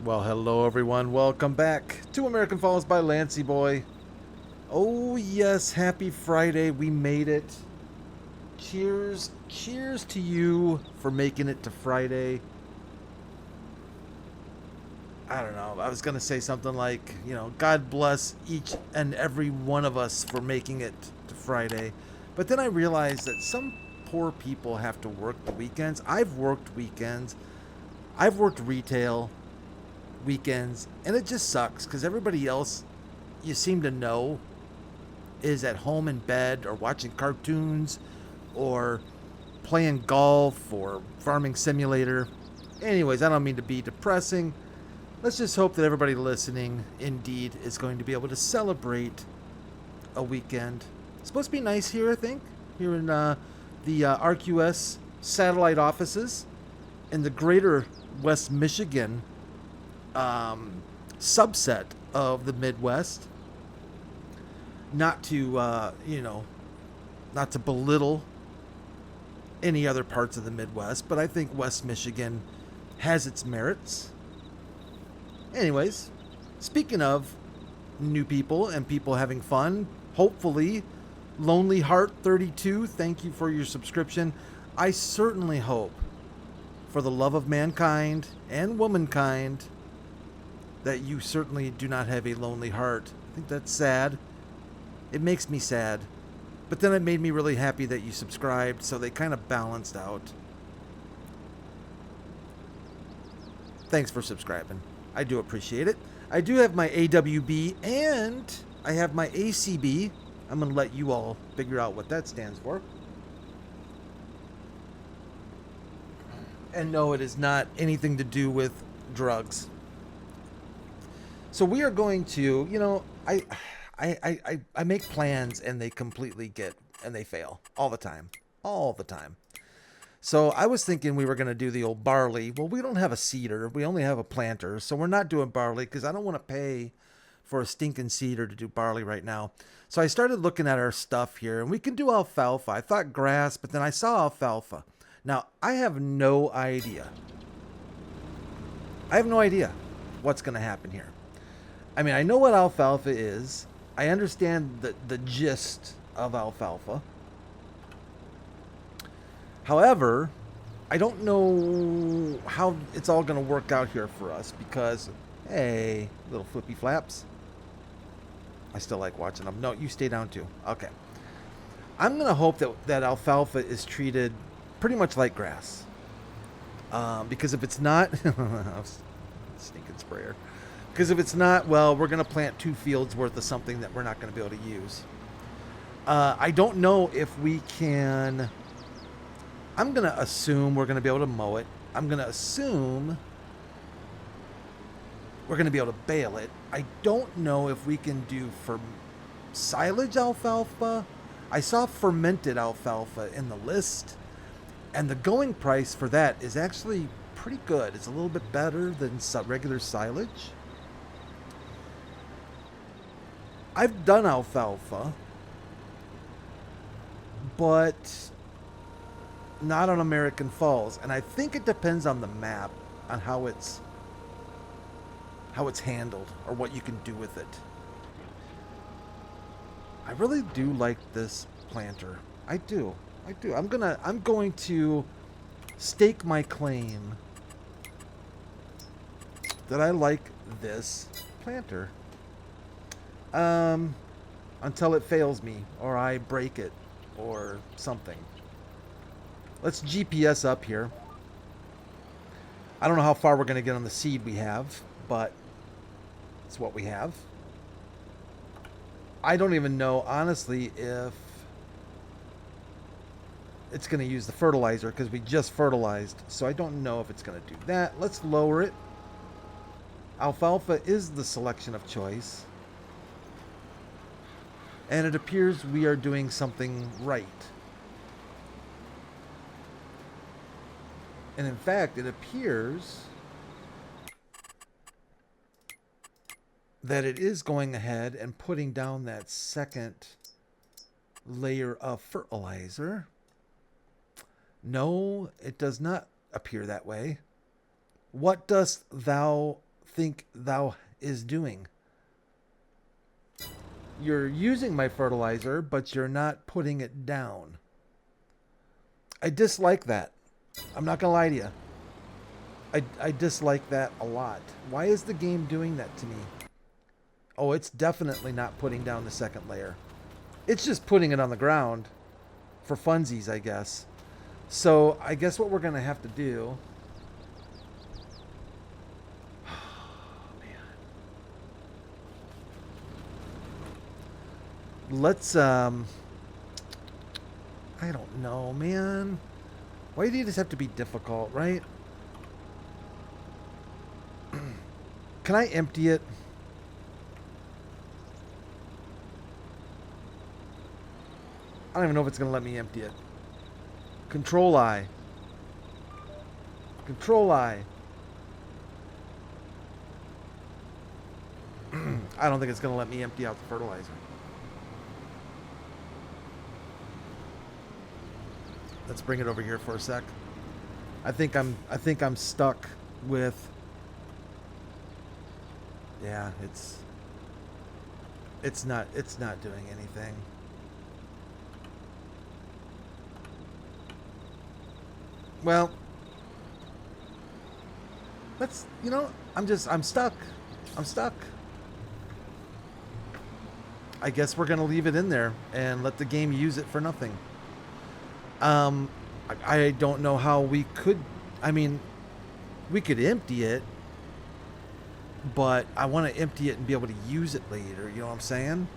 Well, hello everyone. Welcome back to American Falls by Lancyboi. Oh yes, happy Friday. We made it. Cheers. Cheers to you for making it to Friday. I don't know. I was going to say something like, God bless each and every one of us for making it to Friday. But then I realized that some poor people have to work the weekends. I've worked weekends. I've worked retail weekends, and it just sucks because everybody else you seem to know is at home in bed or watching cartoons or playing golf or farming simulator. Anyways, I don't mean to be depressing. Let's just hope that everybody listening indeed is going to be able to celebrate a weekend. It's supposed to be nice here, I think, here in the RQS satellite offices in the greater West Michigan subset of the Midwest. Not to not to belittle any other parts of the Midwest, but I think West Michigan has its merits. Anyways, speaking of new people and people having fun, hopefully, Lonely Heart 32, thank you for your subscription. I certainly hope, for the love of mankind and womankind, that you certainly do not have a lonely heart. I think that's sad. It makes me sad. But then it made me really happy that you subscribed, so they kind of balanced out. Thanks for subscribing. I do appreciate it. I do have my AWB and I have my ACB. I'm going to let you all figure out what that stands for. And no, it is not anything to do with drugs. So we are going to, I make plans and they completely they fail all the time. All the time. So I was thinking we were going to do the old barley. Well, we don't have a seeder. We only have a planter. So we're not doing barley because I don't want to pay for a stinking seeder to do barley right now. So I started looking at our stuff here, and we can do alfalfa. I thought grass, but then I saw alfalfa. Now, I have no idea. I have no idea what's going to happen here. I mean, I know what alfalfa is. I understand the gist of alfalfa. However, I don't know how it's all going to work out here for us because, hey, little flippy flaps. I still like watching them. No, you stay down too. Okay. I'm going to hope that alfalfa is treated pretty much like grass. Because if it's not, stinking sprayer. Because if it's not, well, we're going to plant 2 fields worth of something that we're not going to be able to use. I don't know if we can. I'm going to assume we're going to be able to mow it. I'm going to assume we're going to be able to bale it. I don't know if we can do silage alfalfa. I saw fermented alfalfa in the list, and the going price for that is actually pretty good. It's a little bit better than regular silage. I've done alfalfa, but not on American Falls, and I think it depends on the map on how it's handled or what you can do with it. I really do like this planter. I do. I'm going to stake my claim that I like this planter. Until it fails me or I break it or something. Let's GPS up here. I don't know how far we're going to get on the seed we have, but it's what we have. I don't even know, honestly, if it's going to use the fertilizer because we just fertilized. So I don't know if it's going to do that. Let's lower it. Alfalfa is the selection of choice. And it appears we are doing something right. And in fact, it appears that it is going ahead and putting down that second layer of fertilizer. No, it does not appear that way. What dost thou think thou is doing? You're using my fertilizer, but you're not putting it down. I dislike that. I'm not going to lie to you. I dislike that a lot. Why is the game doing that to me? Oh, it's definitely not putting down the second layer. It's just putting it on the ground for funsies, I guess. So I guess what we're going to have to do... Let's, I don't know, man. Why do you just have to be difficult, right? Can I empty it? I don't even know if it's going to let me empty it. Control I. Control I. I don't think it's going to let me empty out the fertilizer. Let's bring it over here for a sec. I think I'm stuck with... Yeah, it's not doing anything. Well, let's, you know, I'm stuck. I'm stuck. I guess we're going to leave it in there and let the game use it for nothing. I don't know how we could, I mean, we could empty it, but I want to empty it and be able to use it later, you know what I'm saying?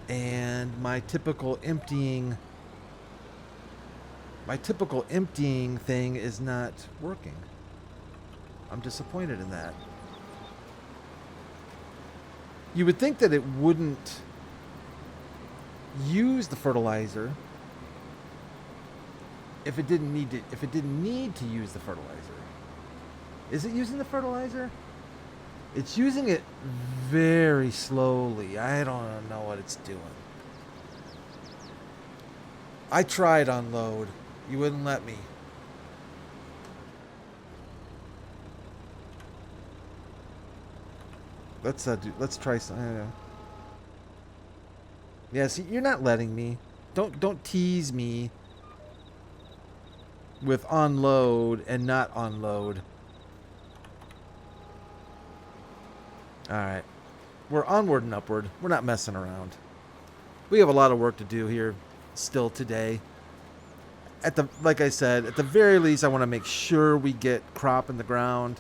And my typical emptying thing is not working. I'm disappointed in that. You would think that it wouldn't use the fertilizer if it didn't need to use the fertilizer. Is it using the fertilizer? It's using it very slowly. I don't know what it's doing. I tried unload. You wouldn't let me. Let's try some. Yeah, see, you're not letting me. Don't tease me with unload and not unload. Alright. We're onward and upward. We're not messing around. We have a lot of work to do here still today. Like I said, at the very least, I want to make sure we get crop in the ground.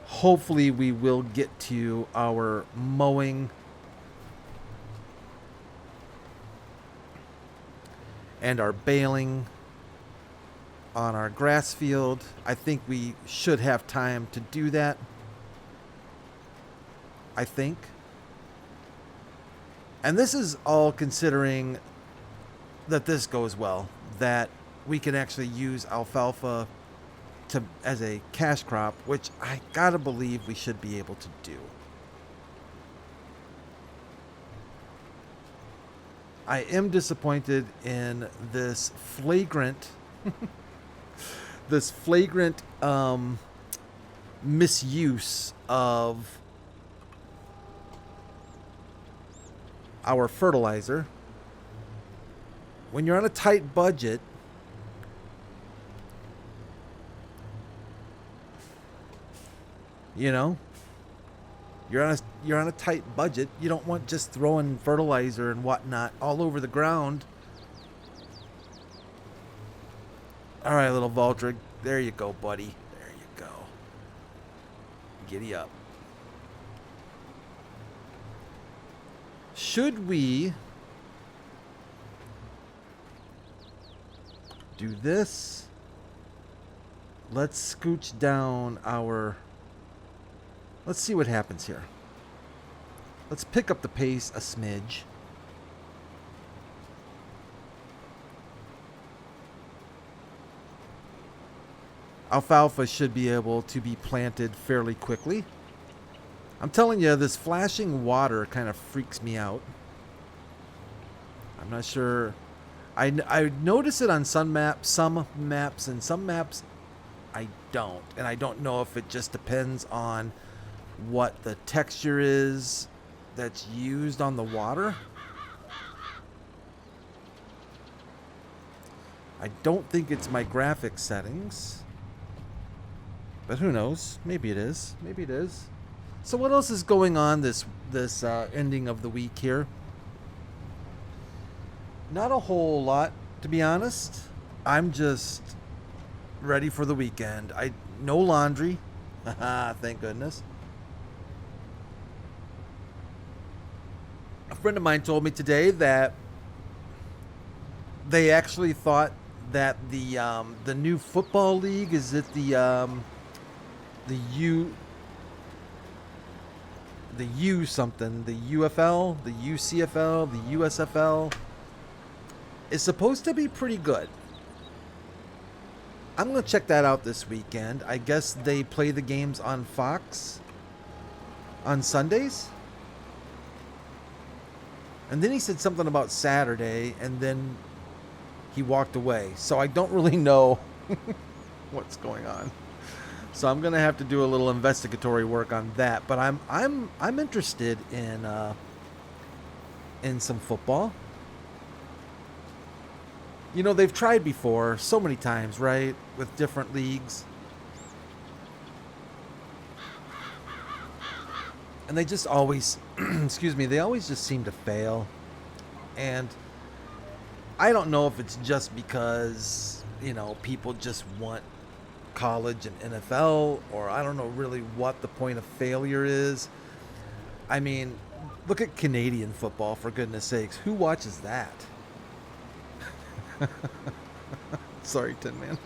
Hopefully we will get to our mowing and our baling on our grass field. I think we should have time to do that. I think. And this is all considering that this goes well, that we can actually use alfalfa as a cash crop, which I gotta believe we should be able to do. I am disappointed in this flagrant misuse of our fertilizer. When you're on a tight budget, you know, you're on a tight budget. You don't want just throwing fertilizer and whatnot all over the ground. All right, little Voltrig, there you go, buddy. There you go. Giddy up. Should we do this? Let's scooch down our... Let's see what happens here. Let's pick up the pace a smidge. Alfalfa should be able to be planted fairly quickly. I'm telling you, this flashing water kind of freaks me out. I'm not sure. I notice it on some maps, and some maps I don't. And I don't know if it just depends on what the texture is that's used on the water. I don't think it's my graphics settings. But who knows? Maybe it is. Maybe it is. So what else is going on this ending of the week here? Not a whole lot, to be honest. I'm just ready for the weekend. No laundry. Thank goodness. A friend of mine told me today that they actually thought that the new football league, is it the U something, the UFL, the UCFL, the USFL, is supposed to be pretty good. I'm going to check that out this weekend. I guess they play the games on Fox on Sundays. And then he said something about Saturday, and then he walked away. So I don't really know what's going on. So I'm gonna have to do a little investigatory work on that. But I'm interested in some football. You know, they've tried before so many times, right? With different leagues. And they just always, excuse me, they always just seem to fail. And I don't know if it's just because, you know, people just want college and NFL, or I don't know really what the point of failure is. I mean, look at Canadian football, for goodness sakes. Who watches that? Sorry, Tin Man.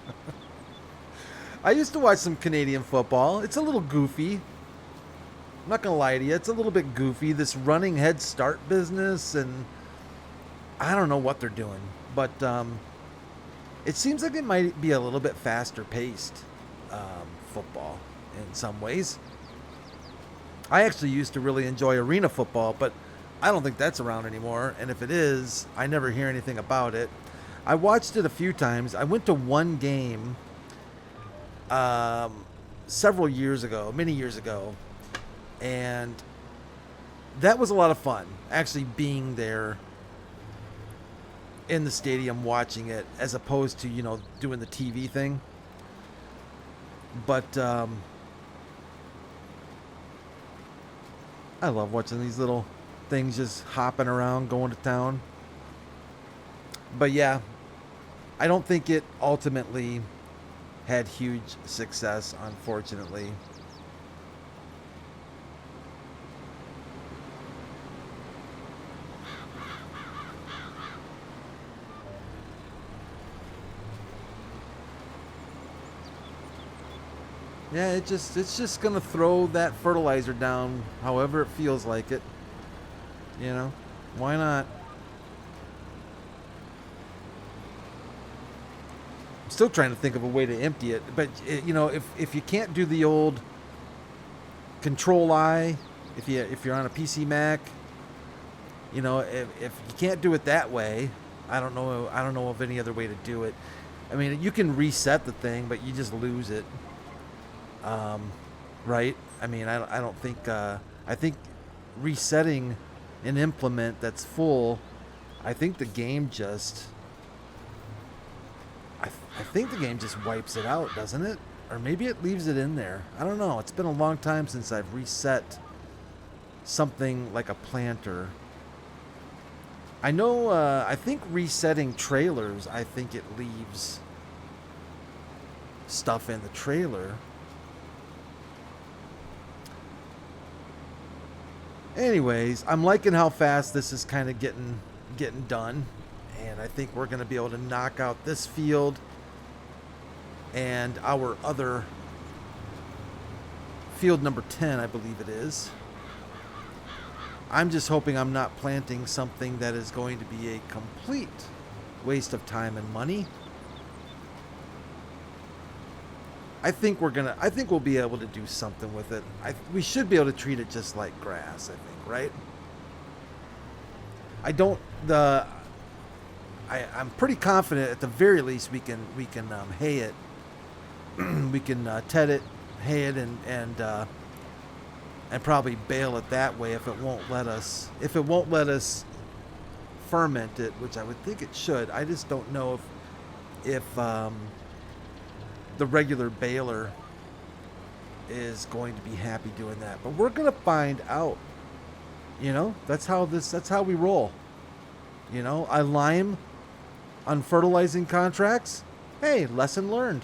I used to watch some Canadian football. It's a little goofy. I'm not going to lie to you. It's a little bit goofy, this running head start business, and I don't know what they're doing. But it seems like it might be a little bit faster paced football in some ways. I actually used to really enjoy arena football, but I don't think that's around anymore. And if it is, I never hear anything about it. I watched it a few times. I went to one game several years ago, many years ago. And that was a lot of fun, actually being there in the stadium watching it, as opposed to, you know, doing the TV thing. But I love watching these little things just hopping around, going to town. But yeah, I don't think it ultimately had huge success, unfortunately. Yeah, it's just gonna throw that fertilizer down however it feels like it. You know, why not? I'm still trying to think of a way to empty it, but you know, if you can't do the old Control I, if you're on a PC Mac, you know, if you can't do it that way, I don't know of any other way to do it. I mean, you can reset the thing, but you just lose it. Right? I mean, I don't think, I think resetting an implement that's full, I think the game just, I think the game just wipes it out, doesn't it? Or maybe it leaves it in there. I don't know. It's been a long time since I've reset something like a planter. I know, I think resetting trailers, I think it leaves stuff in the trailer. Anyways, I'm liking how fast this is kind of getting done, and I think we're going to be able to knock out this field and our other field number 10, I believe it is. I'm just hoping I'm not planting something that is going to be a complete waste of time and money. I think we'll be able to do something with it. We should be able to treat it just like grass, I think, right? I'm pretty confident at the very least we can hay it we can ted it, hay it, and probably bale it that way if it won't let us. If it won't let us ferment it, which I would think it should. I just don't know if the regular baler is going to be happy doing that. But we're gonna find out. You know, that's how we roll. You know, I lime on fertilizing contracts. Hey, lesson learned.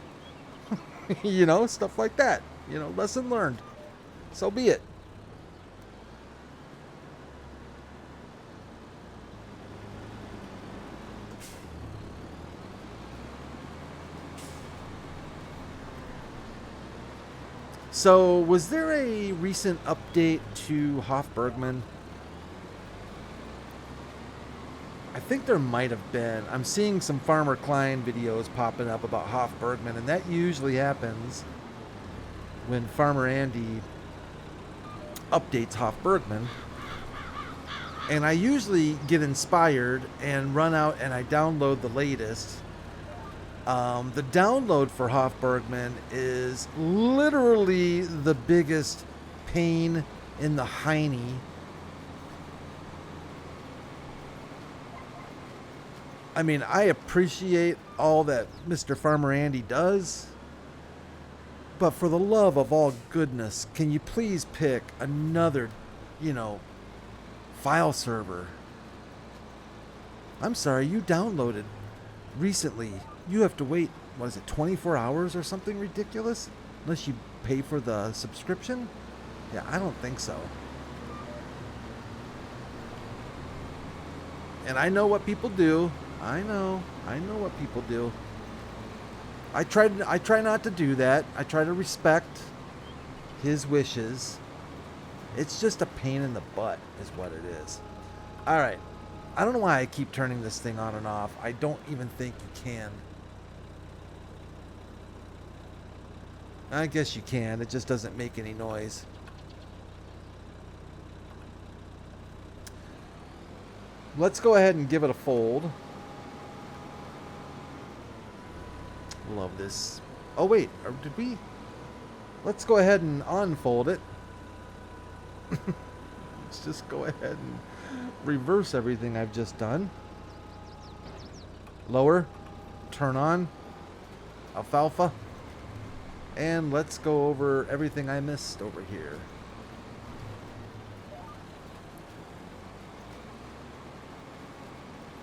You know, stuff like that. You know, lesson learned. So be it. So, was there a recent update to Hofbergman? I think there might have been. I'm seeing some Farmer Klein videos popping up about Hofbergman, and that usually happens when Farmer Andy updates Hofbergman. And I usually get inspired and run out and I download the latest. The download for Hofbergman is literally the biggest pain in the hiney. I mean, I appreciate all that Mr. Farmer Andy does, but for the love of all goodness, can you please pick another, you know, file server? I'm sorry, you downloaded recently. You have to wait, what is it, 24 hours or something ridiculous? Unless you pay for the subscription? Yeah, I don't think so. And I know what people do. I know what people do. I try not to do that. I try to respect his wishes. It's just a pain in the butt is what it is. All right. I don't know why I keep turning this thing on and off. I don't even think you can. I guess you can. It just doesn't make any noise. Let's go ahead and give it a fold. Love this. Oh, wait. Did we? Let's go ahead and unfold it. Let's just go ahead and reverse everything I've just done. Lower. Turn on. Alfalfa. And let's go over everything I missed over here.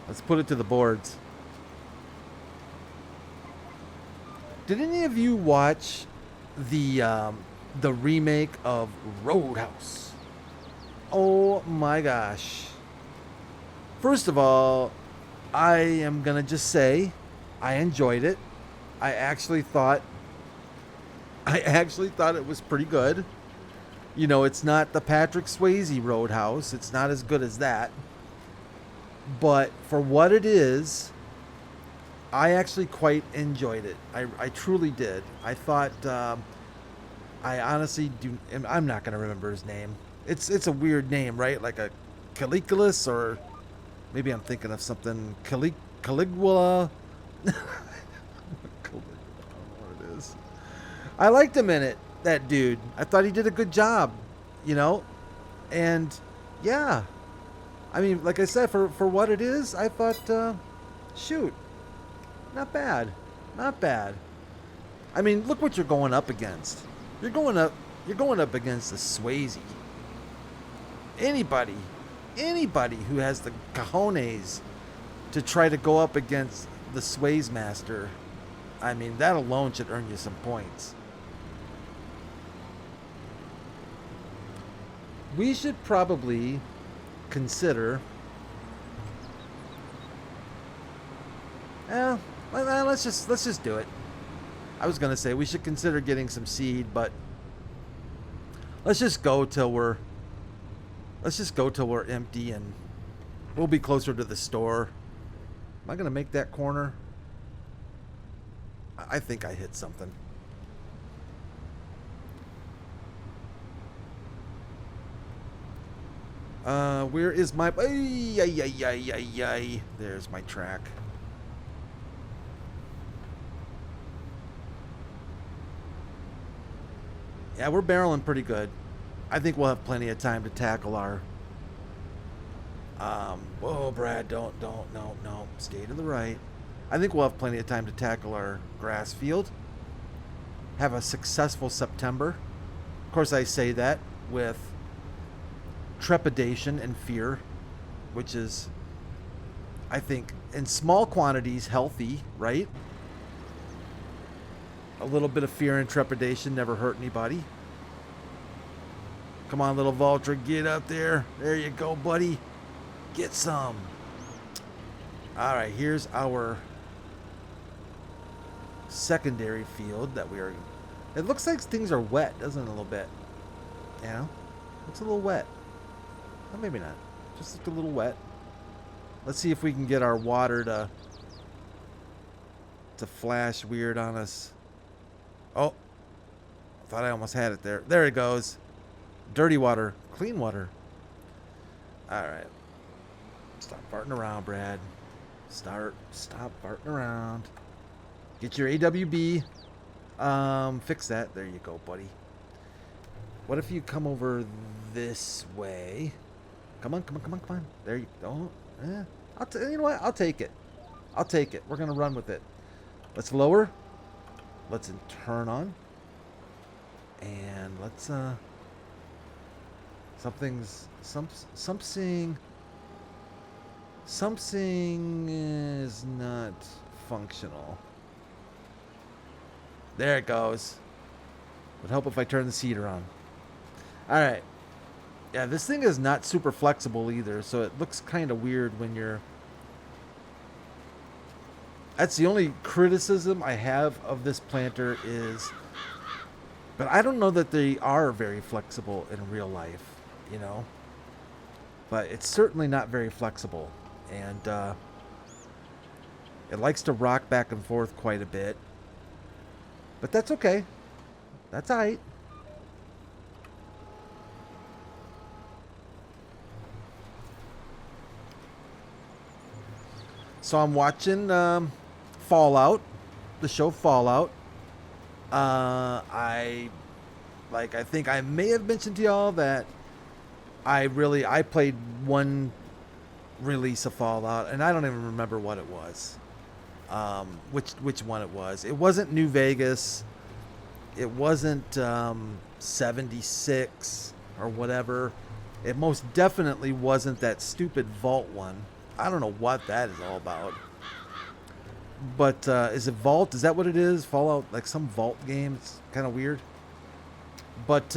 Let's put it to the boards. Did any of you watch the remake of Roadhouse? Oh my gosh. First of all, I am going to just say I enjoyed it. I actually thought it was pretty good. You know, it's not the Patrick Swayze Roadhouse. It's not as good as that. But for what it is, I actually quite enjoyed it. I truly did. I thought, I honestly do, and I'm not going to remember his name. It's a weird name, right? Like a Caligulus, or maybe I'm thinking of something, Caligula. I don't know what it is. I liked him in it, that dude. I thought he did a good job, you know? And, yeah. I mean, like I said, for what it is, I thought, shoot. Not bad. Not bad. I mean, look what you're going up against. You're going up against the Swayze. Anybody who has the cojones to try to go up against the Swayze master, I mean, that alone should earn you some points. We should probably consider, let's just do it. I was gonna say we should consider getting some seed, but let's just go till we're empty, and we'll be closer to the store. Am I gonna make that corner? I think I hit something. Where is my... There's my track. Yeah, we're barreling pretty good. I think we'll have plenty of time to tackle our... whoa, Brad, don't, no. Stay to the right. I think we'll have plenty of time to tackle our grass field. Have a successful September. Of course, I say that with trepidation and fear, which is, I think, in small quantities, healthy, right? A little bit of fear and trepidation never hurt anybody. Come on, little Vulture, get up there. There you go, buddy. Get some. All right, here's our secondary field that we are... It looks like things are wet, doesn't it, a little bit? You know? Looks a little wet. Well, maybe not. Just look a little wet. Let's see if we can get our water to flash weird on us. Oh. I thought I almost had it there. There it goes. Dirty water. Clean water. Alright. Stop farting around, Brad. Stop farting around. Get your AWB. Fix that. There you go, buddy. What if you come over this way? Come on. There you go. You know what? I'll take it. We're gonna run with it. Let's lower. Let's turn on. And let's something is not functional. There it goes. Would help if I turn the seater on. Alright. Yeah, this thing is not super flexible either, so it looks kind of weird when you're... That's the only criticism I have of this planter is... But I don't know that they are very flexible in real life, you know? But it's certainly not very flexible. And it likes to rock back and forth quite a bit. But that's okay. That's alright. So I'm watching Fallout, the show Fallout. I think I may have mentioned to y'all that I played one release of Fallout, and I don't even remember what it was. Which one it was. It wasn't New Vegas. It wasn't 76 or whatever. It most definitely wasn't that stupid Vault one. I don't know what that is all about. But is it Vault? Is that what it is? Fallout, like some Vault game? It's kind of weird. But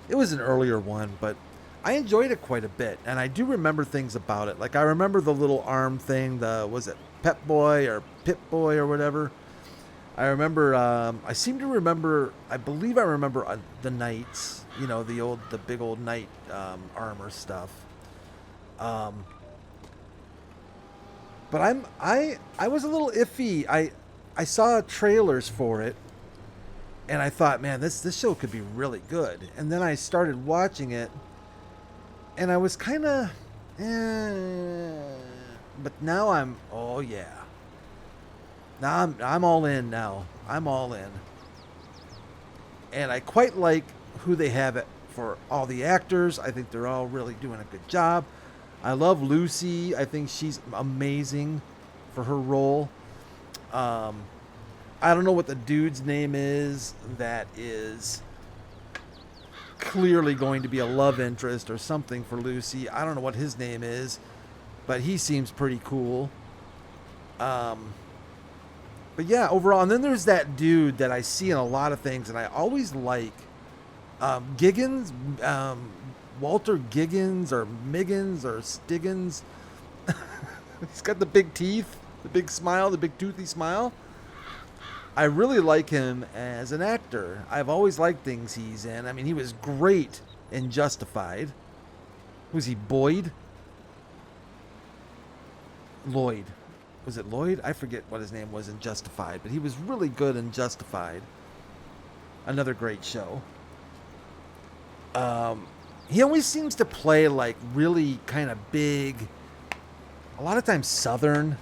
it was an earlier one, but I enjoyed it quite a bit, and I do remember things about it. Like I remember the little arm thing, was it Pep Boy or Pip Boy or whatever? I remember, I seem to remember, I believe I remember the knights, you know, the big old knight armor stuff. But I was a little iffy. I saw trailers for it, and I thought, man, this show could be really good. And then I started watching it, and I was kind of, but now oh yeah. Now I'm all in now. I'm all in. And I quite like who they have it for all the actors. I think they're all really doing a good job. I love Lucy. I think she's amazing for her role. I don't know what the dude's name is that is clearly going to be a love interest or something for Lucy. I don't know what his name is, but he seems pretty cool. But yeah, overall, and then there's that dude that I see in a lot of things, and I always like Giggins, Walter Giggins or Miggins or Stiggins. He's got the big teeth, the big smile, the big toothy smile. I really like him as an actor. I've always liked things he's in. I mean, he was great in Justified. Was he Boyd? Lloyd. Was it Lloyd? I forget what his name was in Justified, but he was really good in Justified. Another great show. He always seems to play like really kind of big, a lot of times Southern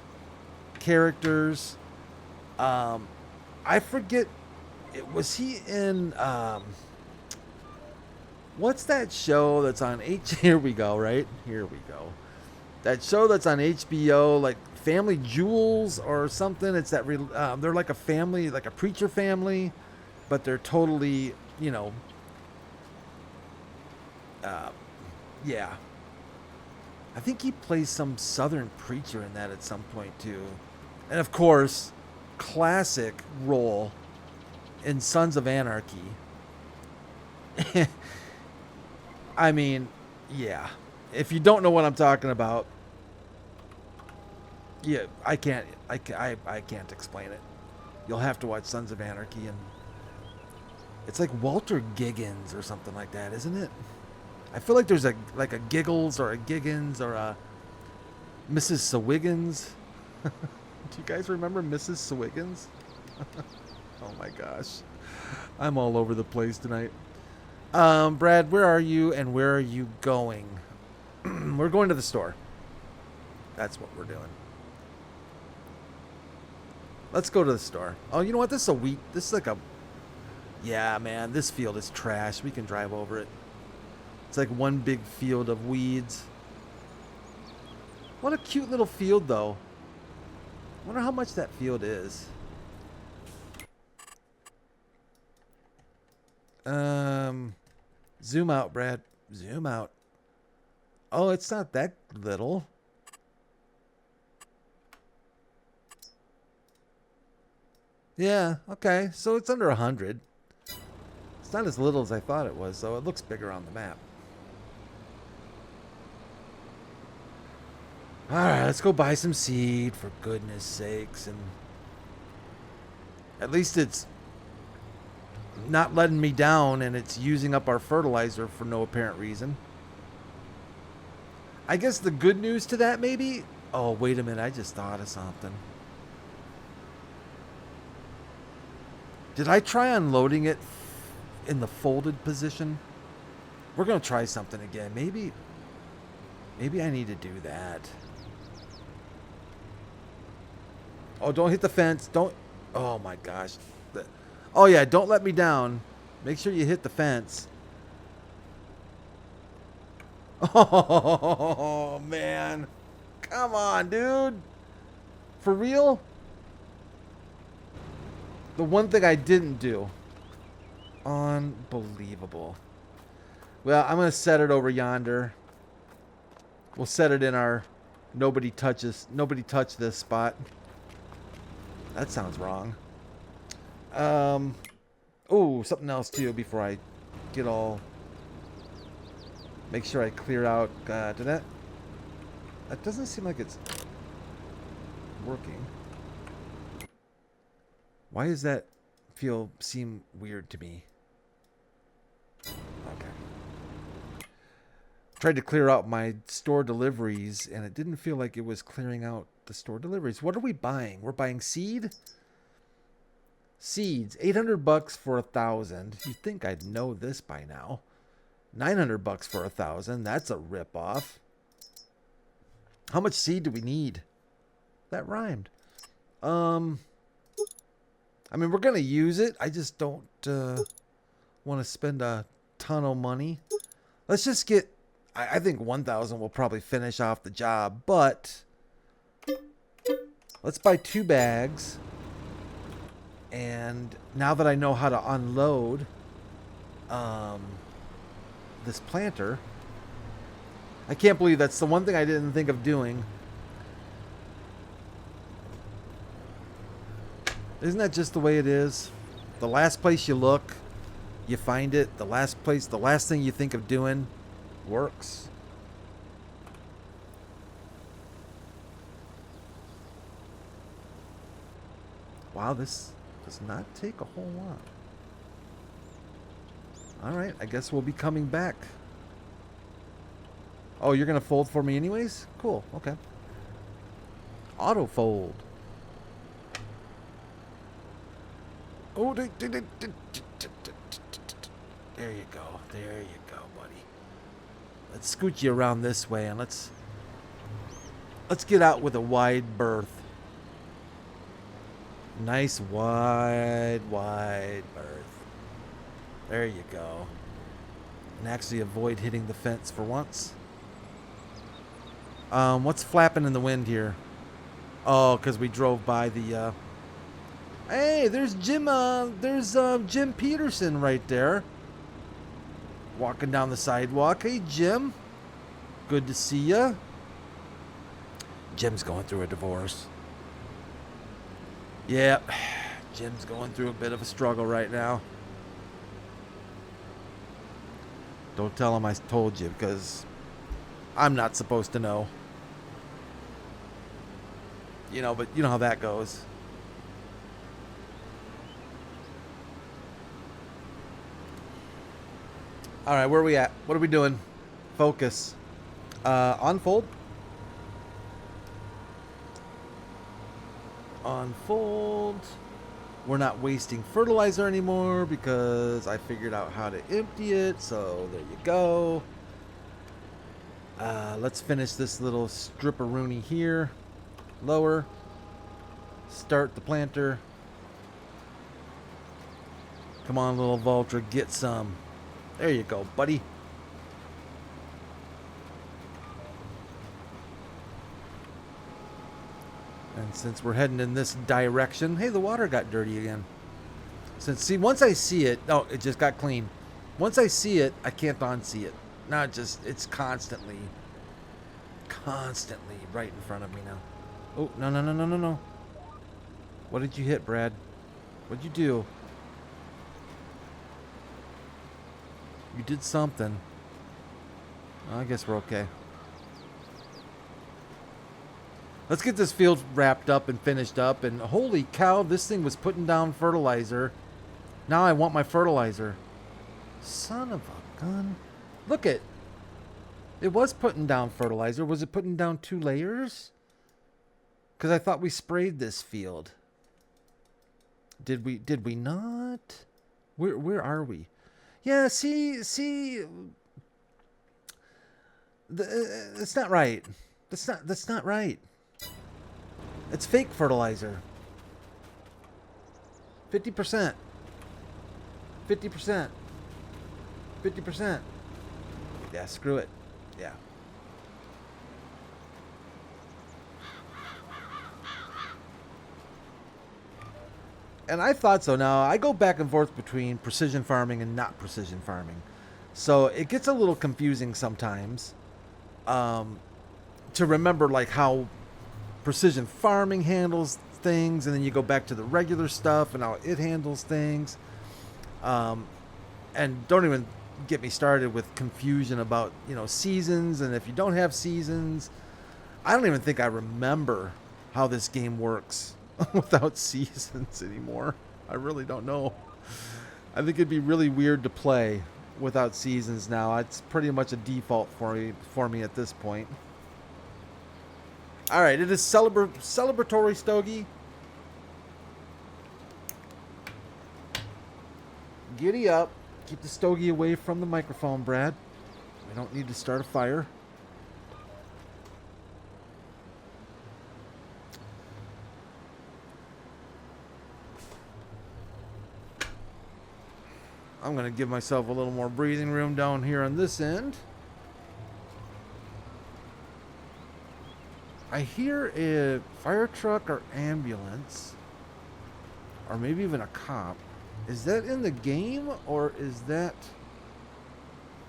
characters. I forget Was he in what's that show that's on Here we go, right? Here we go. That show that's on HBO, like Family Jewels or something. It's that they're like a family, like a preacher family, but they're totally, you know, yeah. I think he plays some southern preacher in that at some point too. And of course, classic role in Sons of Anarchy. I mean, yeah. If you don't know what I'm talking about, yeah, I can't explain it. You'll have to watch Sons of Anarchy, and it's like Walter Giggins or something like that, isn't it? I feel like there's a Giggles or a Giggins or a Mrs. Swiggins. Do you guys remember Mrs. Swiggins? Oh my gosh. I'm all over the place tonight. Brad, where are you and where are you going? We're going to the store. That's what we're doing. Let's go to the store. Oh, you know what? This is a wheat. This is like a... Yeah, man. This field is trash. We can drive over it. It's like one big field of weeds. What a cute little field, though. I wonder how much that field is. Zoom out, Brad. Zoom out. Oh, it's not that little. Yeah, okay. So it's under 100. It's not as little as I thought it was, so it looks bigger on the map. Alright, let's go buy some seed, for goodness sakes. And at least it's not letting me down, and it's using up our fertilizer for no apparent reason. I guess the good news to that, maybe... Oh, wait a minute. I just thought of something. Did I try unloading it in the folded position? We're going to try something again. Maybe I need to do that. Oh, don't hit the fence. Don't... Oh, my gosh. Oh, yeah. Don't let me down. Make sure you hit the fence. Oh, man. Come on, dude. For real? The one thing I didn't do. Unbelievable. Well, I'm going to set it over yonder. We'll set it in our nobody touch this spot. That sounds wrong. Oh, something else too before I get all... Make sure I clear out... did that... That doesn't seem like it's working. Why does that seem weird to me? Okay. Tried to clear out my store deliveries, and it didn't feel like it was clearing out the store deliveries. What are we buying? We're buying seed? Seeds. $800 for 1,000. You'd think I'd know this by now. $900 for 1,000. That's a ripoff. How much seed do we need? That rhymed. I mean, we're going to use it. I just don't want to spend a ton of money. Let's just get... I think 1,000 will probably finish off the job, but... Let's buy 2 bags. And now that I know how to unload this planter... I can't believe that's the one thing I didn't think of doing. Isn't that just the way it is? The last place you look, you find it. The last thing you think of doing works. Wow, this does not take a whole lot. Alright, I guess we'll be coming back. Oh, you're going to fold for me anyways? Cool, okay. Auto fold. Oh, there you go. There you go, buddy. Let's scoot you around this way, and let's get out with a wide berth. Nice wide berth. There you go. And actually avoid hitting the fence for once. What's flapping in the wind here? Oh, because we drove by the... Hey, there's Jim Peterson right there. Walking down the sidewalk. Hey, Jim. Good to see ya. Jim's going through a divorce. Yeah, Jim's going through a bit of a struggle right now. Don't tell him I told you, because I'm not supposed to know. You know, but you know how that goes. All right, where are we at? What are we doing? Focus. Unfold. Unfold. We're not wasting fertilizer anymore because I figured out how to empty it. So there you go. Let's finish this little strip-a-rooney here. Lower. Start the planter. Come on, little Vulture, get some. There you go, buddy. And since we're heading in this direction, hey, the water got dirty again. See, once I see it, oh, it just got clean. Once I see it, I can't unsee it. Now it's constantly right in front of me now. Oh, no. What did you hit, Brad? What'd you do? You did something. I guess we're okay. Let's get this field wrapped up and finished up. And holy cow, this thing was putting down fertilizer. Now I want my fertilizer. Son of a gun. Look it. It was putting down fertilizer. Was it putting down 2 layers? Because I thought we sprayed this field. Did we not? Where are we? Yeah, see, it's not right. That's not right. It's fake fertilizer. 50%. 50%. 50%. Yeah, screw it. Yeah. And I thought so. Now, I go back and forth between precision farming and not precision farming. So it gets a little confusing sometimes to remember like how precision farming handles things, and then you go back to the regular stuff and how it handles things. And don't even get me started with confusion about, you know, seasons, and if you don't have seasons. I don't even think I remember how this game works without seasons anymore. I really don't know. I think it'd be really weird to play without seasons now. It's pretty much a default for me at this point. All right, it is celebratory stogie. Giddy up. Keep the stogie away from the microphone, Brad. We don't need to start a fire. I'm going to give myself a little more breathing room down here on this end. I hear a fire truck or ambulance, or maybe even a cop. Is that in the game, or is that...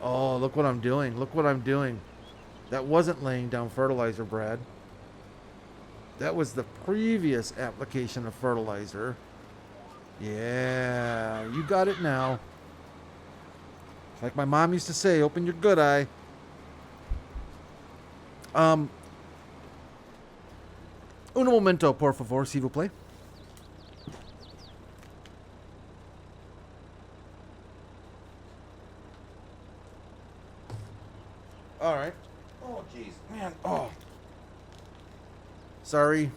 Oh, look what I'm doing. Look what I'm doing. That wasn't laying down fertilizer, Brad. That was the previous application of fertilizer. Yeah, you got it now. Like my mom used to say, open your good eye. Un momento, por favor, s'il vous plaît. All right. Oh, jeez, man. Oh. Sorry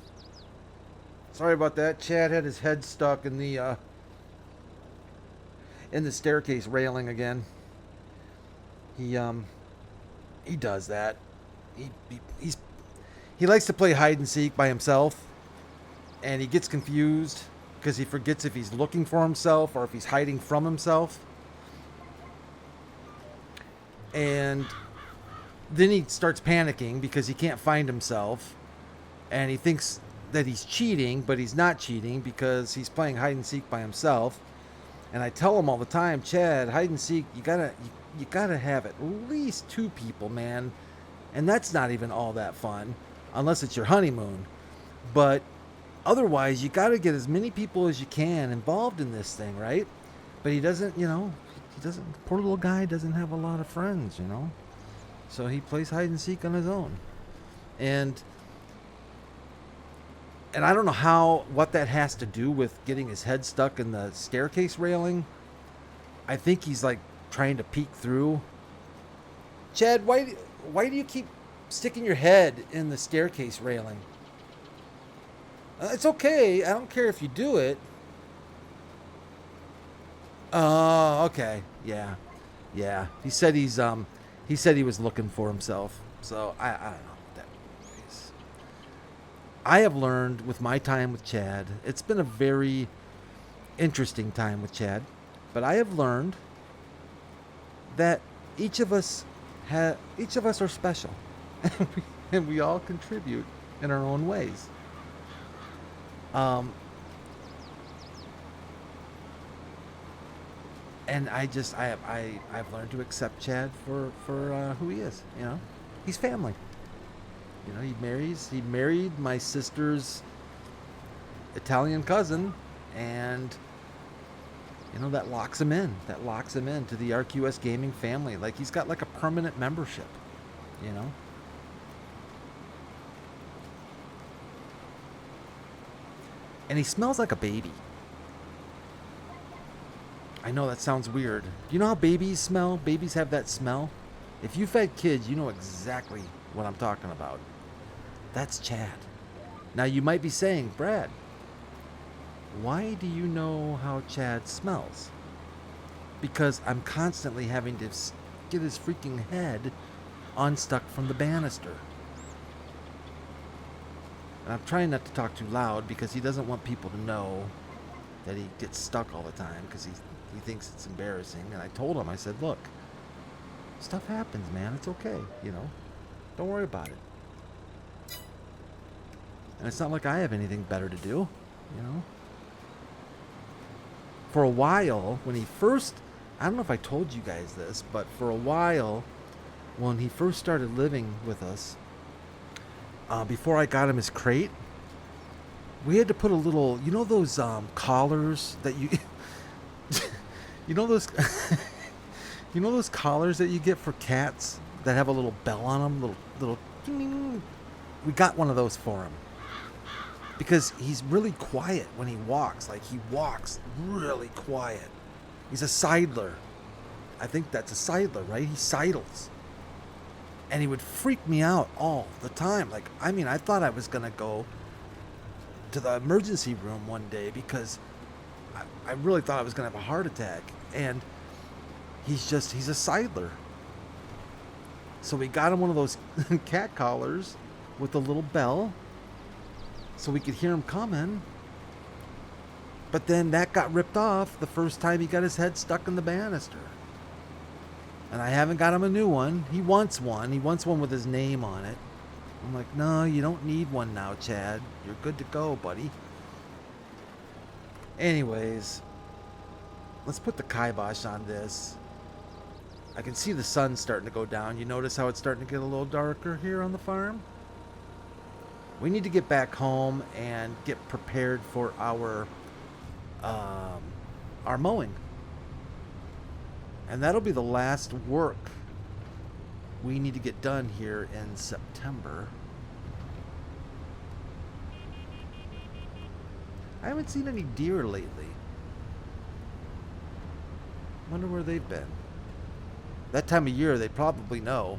about that. Chad had his head stuck in the staircase railing again. He does that. He likes to play hide and seek by himself, and he gets confused because he forgets if he's looking for himself or if he's hiding from himself. And then he starts panicking because he can't find himself, and he thinks that he's cheating, but he's not cheating because he's playing hide and seek by himself. And I tell him all the time, Chad, hide and seek, you gotta have at least 2 people, man. And that's not even all that fun unless it's your honeymoon. But otherwise, you gotta get as many people as you can involved in this thing, right? But he doesn't, poor little guy doesn't have a lot of friends, So he plays hide and seek on his own. And I don't know what that has to do with getting his head stuck in the staircase railing. I think he's like trying to peek through. Chad, why do you keep sticking your head in the staircase railing? It's okay. I don't care if you do it. Oh, okay. Yeah. He said he was looking for himself. So I don't know what that is. I have learned with my time with Chad, it's been a very interesting time with Chad, but I have learned that each of us are special, and we all contribute in our own ways. And I've learned to accept Chad for who he is. He's family. He married my sister's Italian cousin, and that locks him in. That locks him into the RQS gaming family. Like, he's got like a permanent membership. And he smells like a baby. I know that sounds weird. You know how babies smell? Babies have that smell. If you've had kids, you know exactly what I'm talking about. That's Chad. Now you might be saying, Brad, why do you know how Chad smells? Because I'm constantly having to get his freaking head unstuck from the banister. And I'm trying not to talk too loud because he doesn't want people to know that he gets stuck all the time because he thinks it's embarrassing. And I told him, I said, look, stuff happens, man. It's okay, Don't worry about it. And it's not like I have anything better to do, For a while, when he first, I don't know if I told you guys this, but for a while, when he first started living with us, before I got him his crate, we had to put a little, those collars that you, those, those collars that you get for cats that have a little bell on them, little. We got one of those for him because he's really quiet when he walks. Like, he walks really quiet. He's a sidler. I think that's a sidler, right? He sidles. And he would freak me out all the time. Like, I thought I was going to go to the emergency room one day because I really thought I was going to have a heart attack. And he's a sidler. So we got him one of those cat collars with a little bell so we could hear him coming. But then that got ripped off the first time he got his head stuck in the banister. And I haven't got him a new one. He wants one. He wants one with his name on it. I'm like, no, you don't need one now, Chad. You're good to go, buddy. Anyways, let's put the kibosh on this. I can see the sun starting to go down. You notice how it's starting to get a little darker here on the farm? We need to get back home and get prepared for our mowing. And that'll be the last work we need to get done here in September. I haven't seen any deer lately. Wonder where they've been. That time of year, they probably know.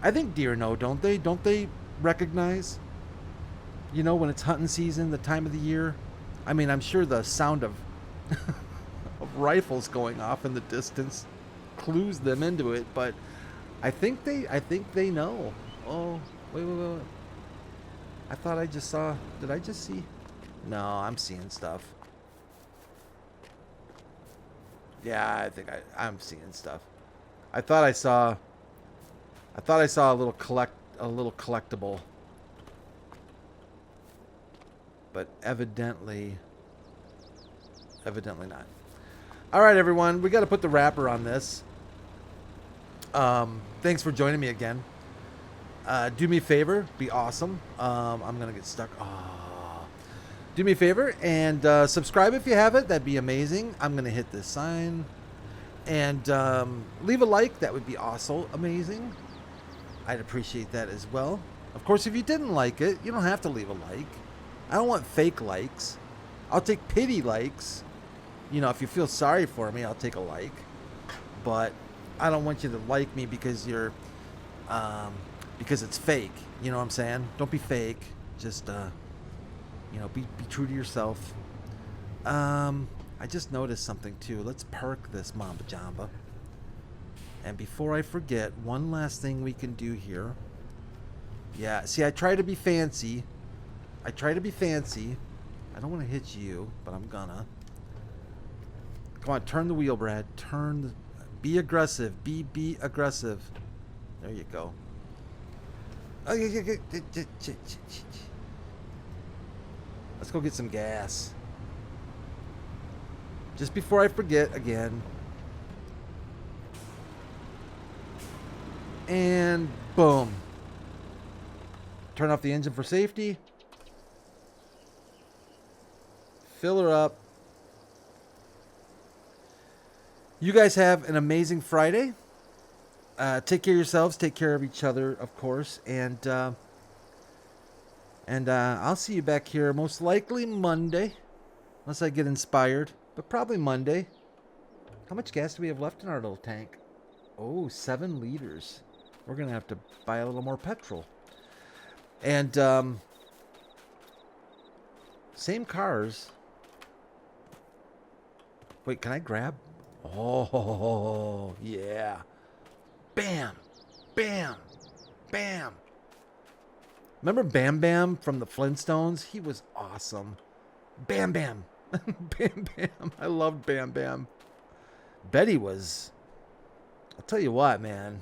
I think deer know, don't they? Don't they recognize? When it's hunting season, the time of the year? I'm sure the sound of rifles going off in the distance clues them into it, but I think they know. Oh, wait. I thought I just saw... Did I just see? No, I'm seeing stuff. Yeah, I think I'm seeing stuff. I thought I saw a little collectible. But evidently not. All right, everyone, we got to put the wrapper on this. Thanks for joining me again. Do me a favor, be awesome. I'm gonna get stuck. Do me a favor and subscribe if you haven't. That'd be amazing. I'm gonna hit this sign and leave a like. That would be also amazing. I'd appreciate that as well. Of course, if you didn't like it, you don't have to leave a like. I don't want fake likes. I'll take pity likes. You know, if you feel sorry for me, I'll take a like. But I don't want you to like me because you're because it's fake. You know what I'm saying? Don't be fake. Just you know, be true to yourself. I just noticed something too. Let's park this Mamba Jamba. And before I forget, one last thing we can do here. Yeah, see, I try to be fancy. I don't want to hit you, but I'm gonna. Come on, turn the wheel, Brad. Be aggressive. Be aggressive. There you go. Oh, yeah. Let's go get some gas. Just before I forget again. And boom. Turn off the engine for safety. Fill her up. You guys have an amazing Friday. Take care of yourselves. Take care of each other, of course. And I'll see you back here most likely Monday. Unless I get inspired. But probably Monday. How much gas do we have left in our little tank? Oh, 7 liters. We're going to have to buy a little more petrol. And same cars. Wait, can I grab? Oh, yeah. Bam. Bam. Bam. Remember Bam Bam from the Flintstones? He was awesome. Bam Bam. Bam Bam. I loved Bam Bam. Betty was... I'll tell you what, man.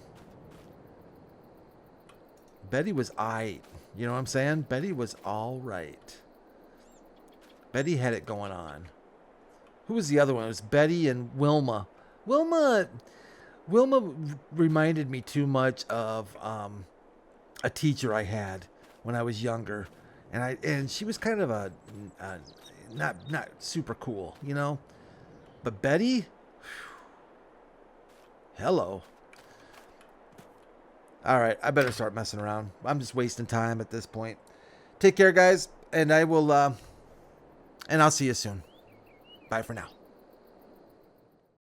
Betty was aight. You know what I'm saying? Betty was all right. Betty had it going on. Who was the other one? It was Betty and Wilma. Wilma reminded me too much of a teacher I had when I was younger, and she was kind of a not super cool, you know. But Betty, hello. All right, I better start messing around. I'm just wasting time at this point. Take care, guys, and I will and I'll see you soon. Bye for now.